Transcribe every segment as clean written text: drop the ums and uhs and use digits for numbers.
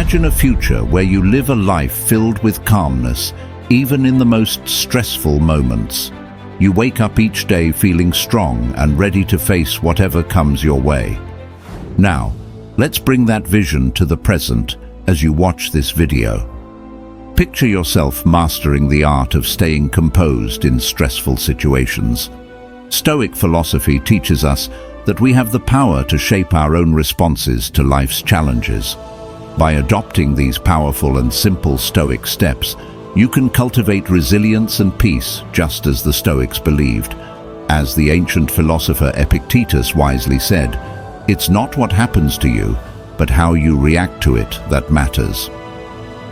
Imagine a future where you live a life filled with calmness, even in the most stressful moments. You wake up each day feeling strong and ready to face whatever comes your way. Now, let's bring that vision to the present as you watch this video. Picture yourself mastering the art of staying composed in stressful situations. Stoic philosophy teaches us that we have the power to shape our own responses to life's challenges. By adopting these powerful and simple Stoic steps, you can cultivate resilience and peace just as the Stoics believed. As the ancient philosopher Epictetus wisely said, "It's not what happens to you, but how you react to it that matters."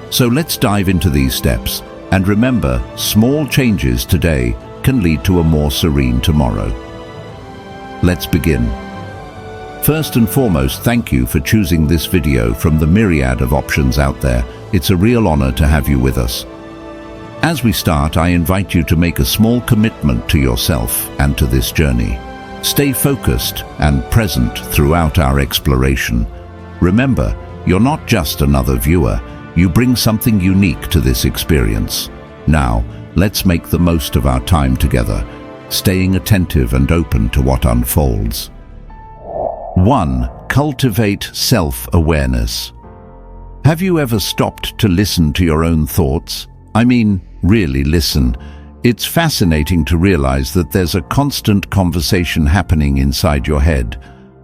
So let's dive into these steps, and remember, small changes today can lead to a more serene tomorrow. Let's begin. First and foremost, thank you for choosing this video from the myriad of options out there. It's a real honor to have you with us. As we start, I invite you to make a small commitment to yourself and to this journey. Stay focused and present throughout our exploration. Remember, you're not just another viewer. You bring something unique to this experience. Now, let's make the most of our time together, staying attentive and open to what unfolds. 1. Cultivate self-awareness. Have you ever stopped to listen to your own thoughts? I mean, really listen. It's fascinating to realize that there's a constant conversation happening inside your head.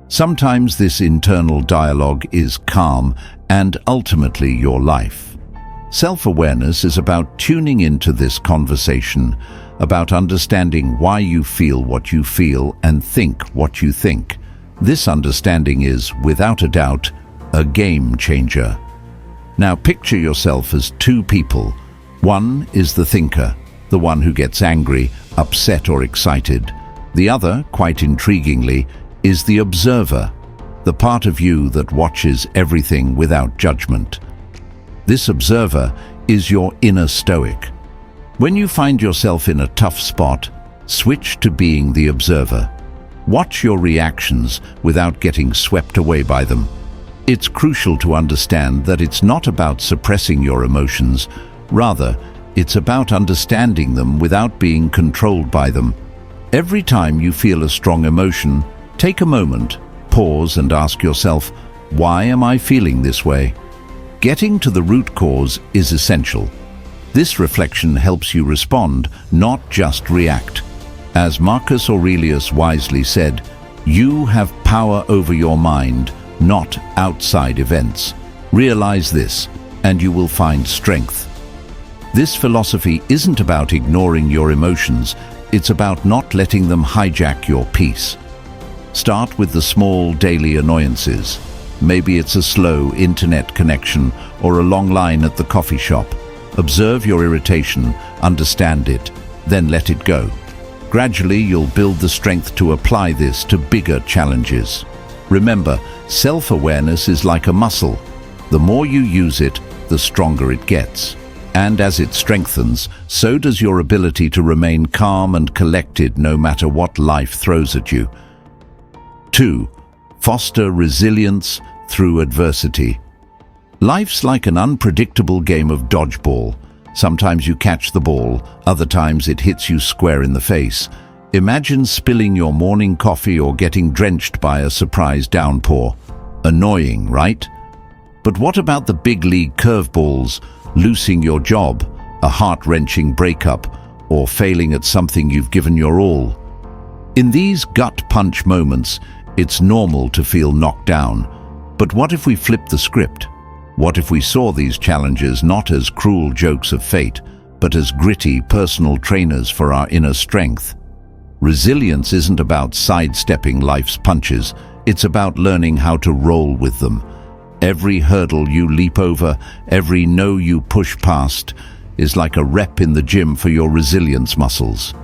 Sometimes this internal dialogue is calm and ultimately your life. Self-awareness is about tuning into this conversation, about understanding why you feel what you feel and think what you think. This understanding is, without a doubt, a game changer. Now picture yourself as two people. One is the thinker, the one who gets angry, upset or excited. The other, quite intriguingly, is the observer, the part of you that watches everything without judgment. This observer is your inner Stoic. When you find yourself in a tough spot, switch to being the observer. Watch your reactions without getting swept away by them. It's crucial to understand that it's not about suppressing your emotions. Rather, it's about understanding them without being controlled by them. Every time you feel a strong emotion, take a moment, pause and ask yourself, why am I feeling this way? Getting to the root cause is essential. This reflection helps you respond, not just react. As Marcus Aurelius wisely said, you have power over your mind, not outside events. Realize this, and you will find strength. This philosophy isn't about ignoring your emotions, it's about not letting them hijack your peace. Start with the small daily annoyances. Maybe it's a slow internet connection or a long line at the coffee shop. Observe your irritation, understand it, then let it go. Gradually, you'll build the strength to apply this to bigger challenges. Remember, self-awareness is like a muscle. The more you use it, the stronger it gets. And as it strengthens, so does your ability to remain calm and collected no matter what life throws at you. 2. Foster resilience through adversity. Life's like an unpredictable game of dodgeball. Sometimes you catch the ball, other times it hits you square in the face. Imagine spilling your morning coffee or getting drenched by a surprise downpour. Annoying, right? But what about the big league curveballs, losing your job, a heart-wrenching breakup, or failing at something you've given your all? In these gut-punch moments, it's normal to feel knocked down. But what if we flip the script? What if we saw these challenges not as cruel jokes of fate, but as gritty personal trainers for our inner strength? Resilience isn't about sidestepping life's punches, it's about learning how to roll with them. Every hurdle you leap over, every no you push past, is like a rep in the gym for your resilience muscles.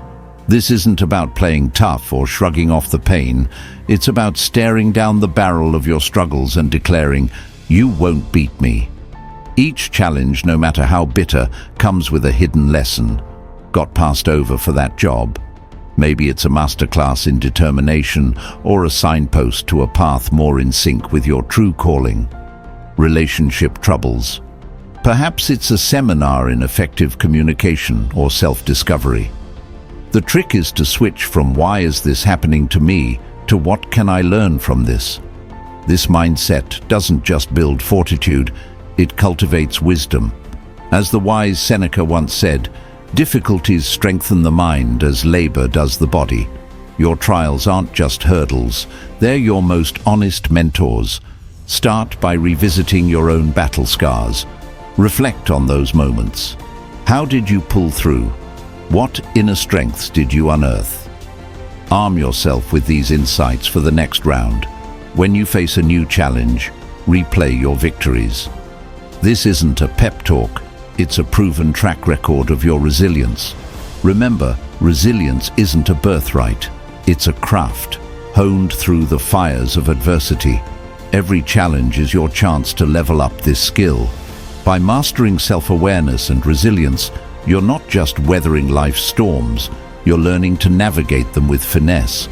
This isn't about playing tough or shrugging off the pain, it's about staring down the barrel of your struggles and declaring, "You won't beat me." Each challenge, no matter how bitter, comes with a hidden lesson. Got passed over for that job? Maybe it's a masterclass in determination or a signpost to a path more in sync with your true calling. relationship troubles. Perhaps it's a seminar in effective communication or self-discovery. The trick is to switch from "why is this happening to me" to "what can I learn from this?" This mindset doesn't just build fortitude, it cultivates wisdom. As the wise Seneca once said, "Difficulties strengthen the mind as labor does the body." Your trials aren't just hurdles, they're your most honest mentors. Start by revisiting your own battle scars. Reflect on those moments. How did you pull through? What inner strengths did you unearth? Arm yourself with these insights for the next round. When you face a new challenge, replay your victories. This isn't a pep talk, it's a proven track record of your resilience. Remember, resilience isn't a birthright, it's a craft, honed through the fires of adversity. Every challenge is your chance to level up this skill. By mastering self-awareness and resilience, you're not just weathering life's storms, you're learning to navigate them with finesse.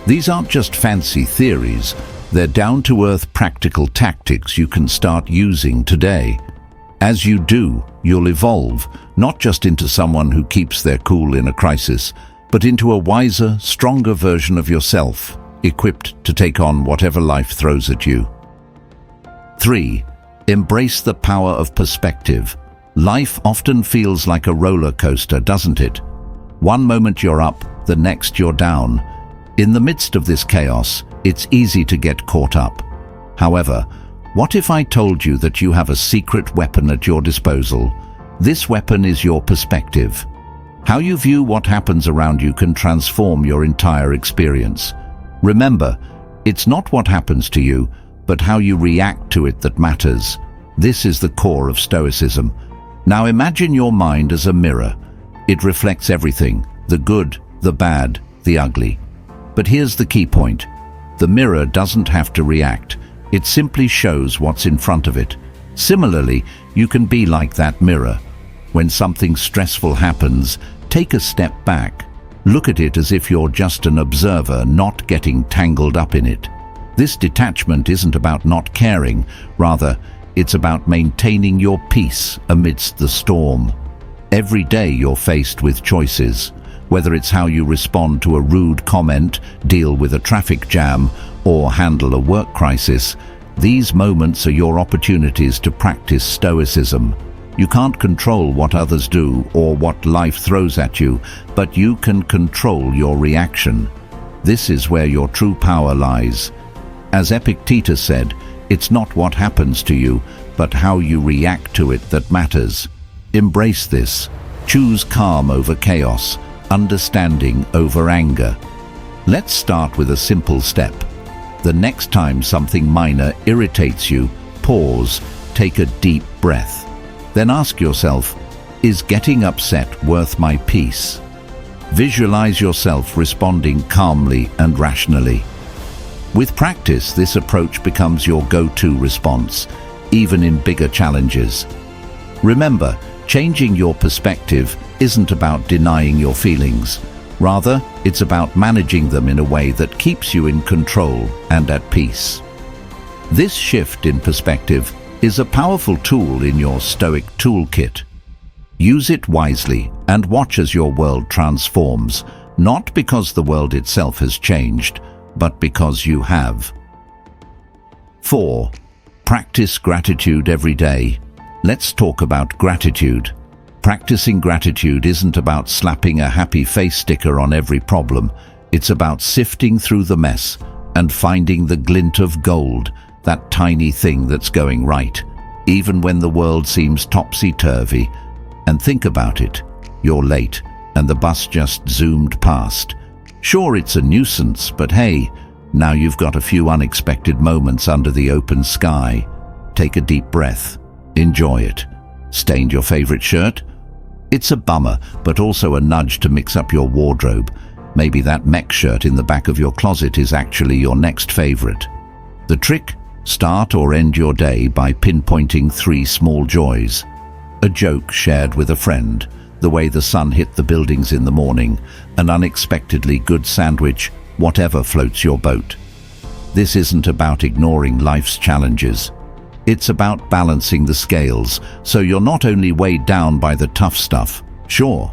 These aren't just fancy theories, they're down-to-earth practical tactics you can start using today. As you do, you'll evolve, not just into someone who keeps their cool in a crisis, but into a wiser, stronger version of yourself, equipped to take on whatever life throws at you. 3. Embrace the power of perspective. Life often feels like a roller coaster, doesn't it? One moment you're up, the next you're down. In the midst of this chaos, it's easy to get caught up. However, what if I told you that you have a secret weapon at your disposal? This weapon is your perspective. How you view what happens around you can transform your entire experience. Remember, it's not what happens to you, but how you react to it that matters. This is the core of Stoicism. Now imagine your mind as a mirror. It reflects everything, the good, the bad, the ugly. But here's the key point. The mirror doesn't have to react. It simply shows what's in front of it. Similarly, you can be like that mirror. When something stressful happens, take a step back. Look at it as if you're just an observer, not getting tangled up in it. This detachment isn't about not caring, rather, it's about maintaining your peace amidst the storm. Every day you're faced with choices, whether it's how you respond to a rude comment, deal with a traffic jam, or handle a work crisis. These moments are your opportunities to practice Stoicism. You can't control what others do or what life throws at you, but you can control your reaction. This is where your true power lies. As Epictetus said, it's not what happens to you, but how you react to it that matters. Embrace this. Choose calm over chaos, understanding over anger. Let's start with a simple step. The next time something minor irritates you, pause, take a deep breath. Then ask yourself, is getting upset worth my peace? Visualize yourself responding calmly and rationally. With practice, this approach becomes your go-to response, even in bigger challenges. Remember, changing your perspective isn't about denying your feelings. Rather, it's about managing them in a way that keeps you in control and at peace. This shift in perspective is a powerful tool in your Stoic toolkit. Use it wisely and watch as your world transforms, not because the world itself has changed, but because you have. 4. Practice gratitude every day. Let's talk about gratitude. Practicing gratitude isn't about slapping a happy face sticker on every problem. It's about sifting through the mess and finding the glint of gold, that tiny thing that's going right, even when the world seems topsy-turvy. And think about it. You're late, and the bus just zoomed past. Sure, it's a nuisance, but hey, now you've got a few unexpected moments under the open sky. Take a deep breath. Enjoy it. Stained your favorite shirt? It's a bummer, but also a nudge to mix up your wardrobe. Maybe that mech shirt in the back of your closet is actually your next favorite. The trick? Start or end your day by pinpointing 3 small joys. A joke shared with a friend, the way the sun hit the buildings in the morning, an unexpectedly good sandwich, whatever floats your boat. This isn't about ignoring life's challenges. It's about balancing the scales, so you're not only weighed down by the tough stuff. Sure,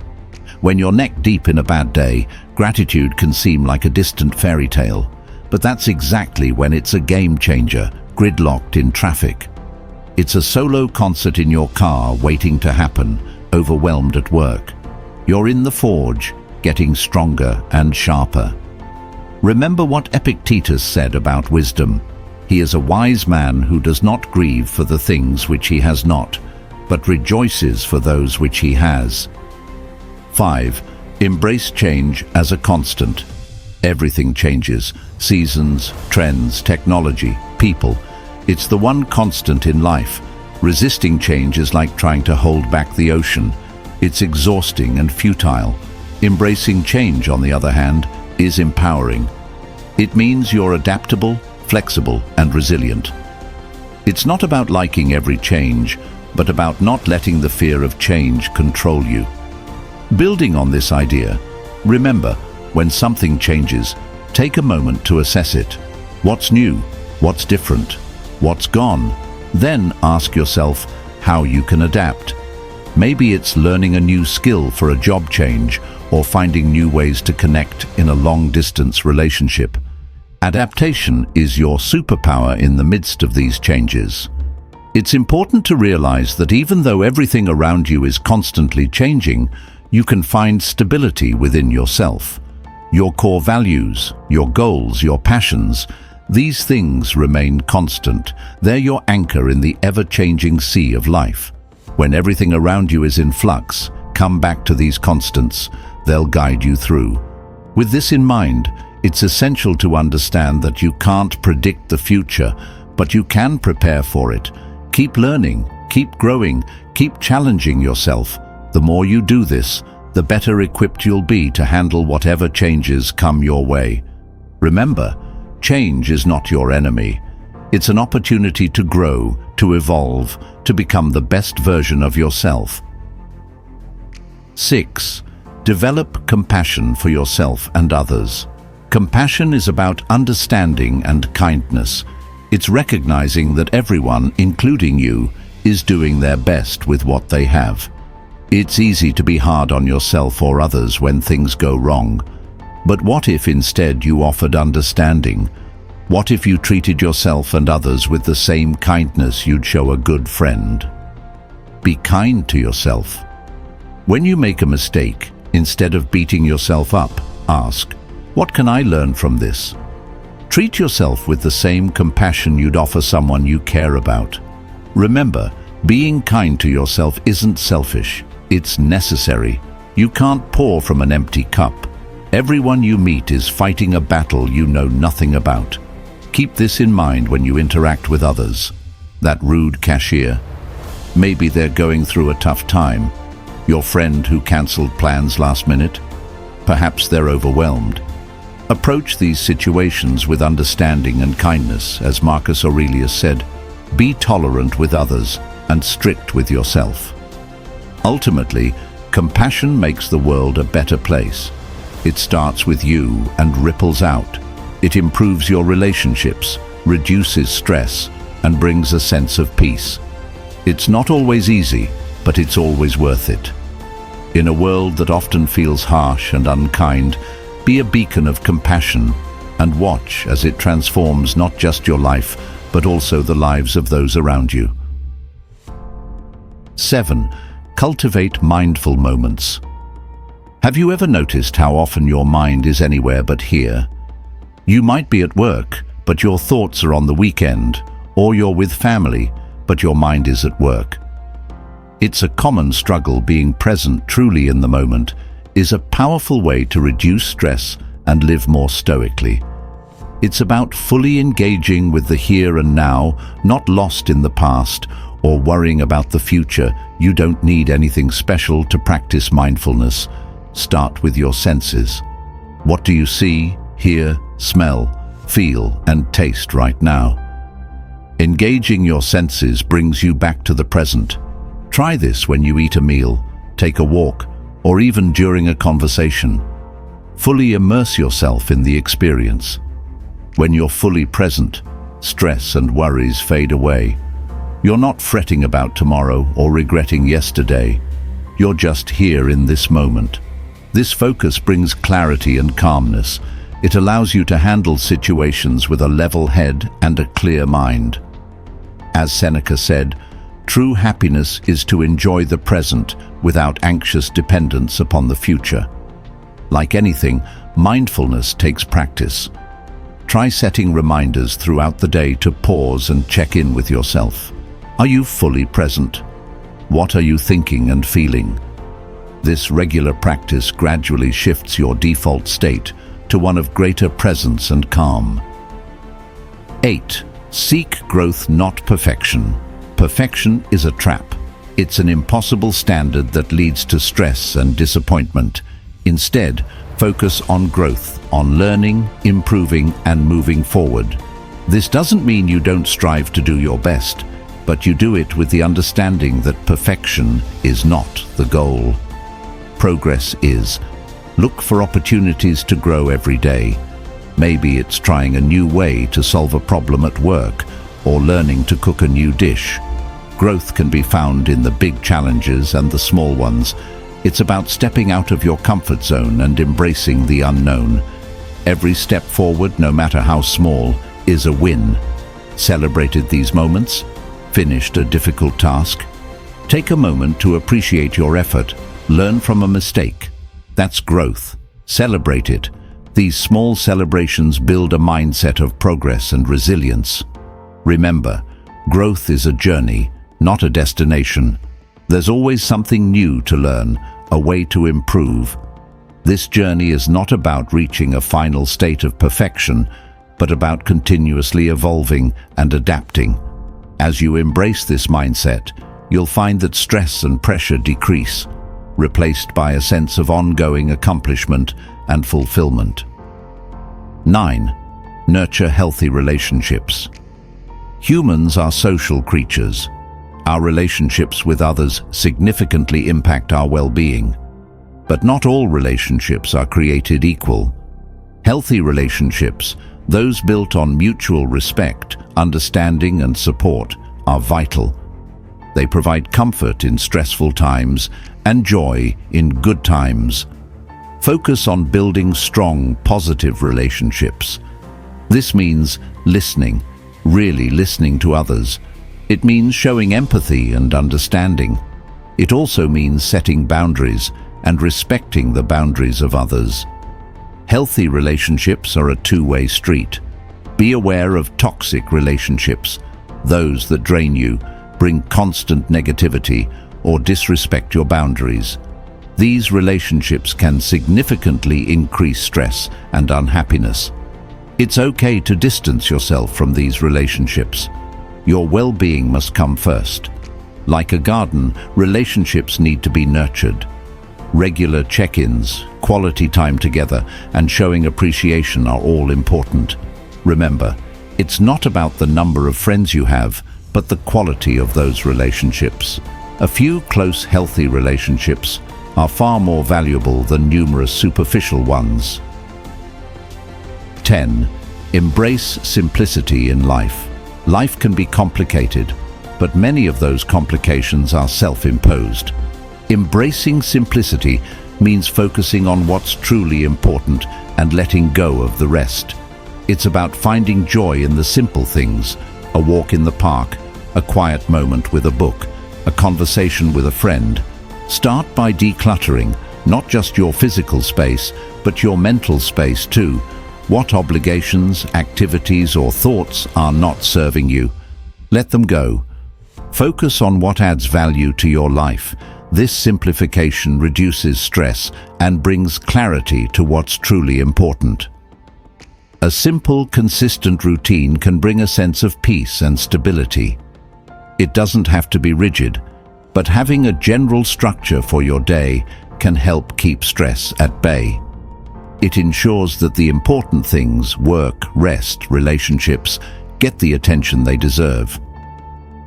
when you're neck deep in a bad day, gratitude can seem like a distant fairy tale, but that's exactly when it's a game changer, gridlocked in traffic. It's a solo concert in your car waiting to happen, overwhelmed at work. You're in the forge, getting stronger and sharper. Remember what Epictetus said about wisdom. He is a wise man who does not grieve for the things which he has not, but rejoices for those which he has. 5. Embrace change as a constant. Everything changes. Seasons, trends, technology, people. It's the one constant in life. Resisting change is like trying to hold back the ocean. It's exhausting and futile. Embracing change, on the other hand, is empowering. It means you're adaptable, flexible, and resilient. It's not about liking every change, but about not letting the fear of change control you. Building on this idea, remember, when something changes, take a moment to assess it. What's new? What's different? What's gone? Then ask yourself how you can adapt. Maybe it's learning a new skill for a job change or finding new ways to connect in a long-distance relationship. Adaptation is your superpower in the midst of these changes. It's important to realize that even though everything around you is constantly changing, you can find stability within yourself. Your core values, your goals, your passions, these things remain constant. They're your anchor in the ever-changing sea of life. When everything around you is in flux, come back to these constants. They'll guide you through. With this in mind, it's essential to understand that you can't predict the future, but you can prepare for it. Keep learning, keep growing, keep challenging yourself. The more you do this, the better equipped you'll be to handle whatever changes come your way. Remember, change is not your enemy. It's an opportunity to grow, to evolve, to become the best version of yourself. 6. Develop compassion for yourself and others. Compassion is about understanding and kindness. It's recognizing that everyone, including you, is doing their best with what they have. It's easy to be hard on yourself or others when things go wrong. But what if instead you offered understanding? What if you treated yourself and others with the same kindness you'd show a good friend? Be kind to yourself. When you make a mistake, instead of beating yourself up, ask, what can I learn from this? Treat yourself with the same compassion you'd offer someone you care about. Remember, being kind to yourself isn't selfish, it's necessary. You can't pour from an empty cup. Everyone you meet is fighting a battle you know nothing about. Keep this in mind when you interact with others. That rude cashier. Maybe they're going through a tough time. Your friend who cancelled plans last minute. Perhaps they're overwhelmed. Approach these situations with understanding and kindness, as Marcus Aurelius said. Be tolerant with others and strict with yourself. Ultimately, compassion makes the world a better place. It starts with you and ripples out. It improves your relationships, reduces stress, and brings a sense of peace. It's not always easy, but it's always worth it. In a world that often feels harsh and unkind, be a beacon of compassion and watch as it transforms not just your life, but also the lives of those around you. 7. Cultivate mindful moments. Have you ever noticed how often your mind is anywhere but here? You might be at work, but your thoughts are on the weekend, or you're with family, but your mind is at work. It's a common struggle. Being present truly in the moment is a powerful way to reduce stress and live more stoically. It's about fully engaging with the here and now, not lost in the past or worrying about the future. You don't need anything special to practice mindfulness. Start with your senses. What do you see, hear, smell, feel, and taste right now? Engaging your senses brings you back to the present. Try this when you eat a meal, take a walk, or even during a conversation. Fully immerse yourself in the experience. When you're fully present, stress and worries fade away. You're not fretting about tomorrow or regretting yesterday. You're just here in this moment. This focus brings clarity and calmness. It allows you to handle situations with a level head and a clear mind. As Seneca said, true happiness is to enjoy the present without anxious dependence upon the future. Like anything, mindfulness takes practice. Try setting reminders throughout the day to pause and check in with yourself. Are you fully present? What are you thinking and feeling? This regular practice gradually shifts your default state to one of greater presence and calm. 8. Seek growth, not perfection. Perfection is a trap. It's an impossible standard that leads to stress and disappointment. Instead, focus on growth, on learning, improving, and moving forward. This doesn't mean you don't strive to do your best, but you do it with the understanding that perfection is not the goal. Progress is. Look for opportunities to grow every day. Maybe it's trying a new way to solve a problem at work or learning to cook a new dish. Growth can be found in the big challenges and the small ones. It's about stepping out of your comfort zone and embracing the unknown. Every step forward, no matter how small, is a win. Celebrated these moments? Finished a difficult task? Take a moment to appreciate your effort. Learn from a mistake. That's growth. Celebrate it. These small celebrations build a mindset of progress and resilience. Remember, growth is a journey, not a destination. There's always something new to learn, a way to improve. This journey is not about reaching a final state of perfection, but about continuously evolving and adapting. As you embrace this mindset, you'll find that stress and pressure decrease, replaced by a sense of ongoing accomplishment and fulfillment. 9. Nurture healthy relationships. Humans are social creatures. Our relationships with others significantly impact our well-being. But not all relationships are created equal. Healthy relationships, those built on mutual respect, understanding, and support, are vital. They provide comfort in stressful times and joy in good times. Focus on building strong, positive relationships. This means listening, really listening to others. It means showing empathy and understanding. It also means setting boundaries and respecting the boundaries of others. Healthy relationships are a two-way street. Be aware of toxic relationships, those that drain you, bring constant negativity, or disrespect your boundaries. These relationships can significantly increase stress and unhappiness. It's okay to distance yourself from these relationships. Your well-being must come first. Like a garden, relationships need to be nurtured. Regular check-ins, quality time together, and showing appreciation are all important. Remember, it's not about the number of friends you have, but the quality of those relationships. A few close, healthy relationships are far more valuable than numerous superficial ones. 10. Embrace simplicity in life. Life can be complicated, but many of those complications are self-imposed. Embracing simplicity means focusing on what's truly important and letting go of the rest. It's about finding joy in the simple things: a walk in the park, a quiet moment with a book, a conversation with a friend. Start by decluttering, not just your physical space, but your mental space too. What obligations, activities, or thoughts are not serving you? Let them go. Focus on what adds value to your life. This simplification reduces stress and brings clarity to what's truly important. A simple, consistent routine can bring a sense of peace and stability. It doesn't have to be rigid, but having a general structure for your day can help keep stress at bay. It ensures that the important things, work, rest, relationships, get the attention they deserve.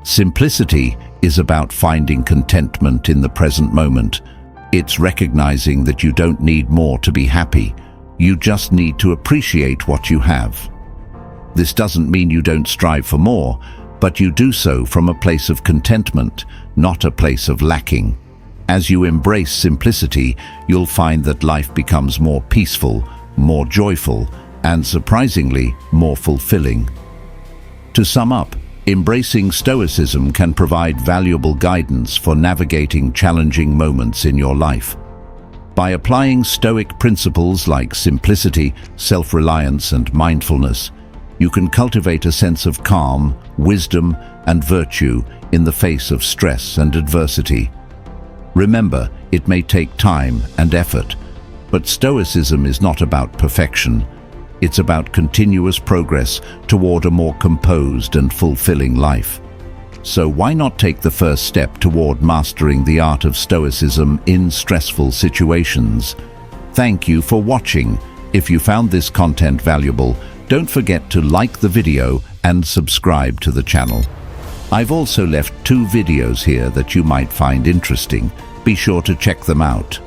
Simplicity is about finding contentment in the present moment. It's recognizing that you don't need more to be happy. You just need to appreciate what you have. This doesn't mean you don't strive for more, but you do so from a place of contentment, not a place of lacking. As you embrace simplicity, you'll find that life becomes more peaceful, more joyful, and surprisingly, more fulfilling. To sum up, embracing Stoicism can provide valuable guidance for navigating challenging moments in your life. By applying Stoic principles like simplicity, self-reliance, and mindfulness, you can cultivate a sense of calm, wisdom, and virtue in the face of stress and adversity. Remember, it may take time and effort, but Stoicism is not about perfection. It's about continuous progress toward a more composed and fulfilling life. So why not take the first step toward mastering the art of Stoicism in stressful situations? Thank you for watching. If you found this content valuable, don't forget to like the video and subscribe to the channel. I've also left 2 videos here that you might find interesting. Be sure to check them out.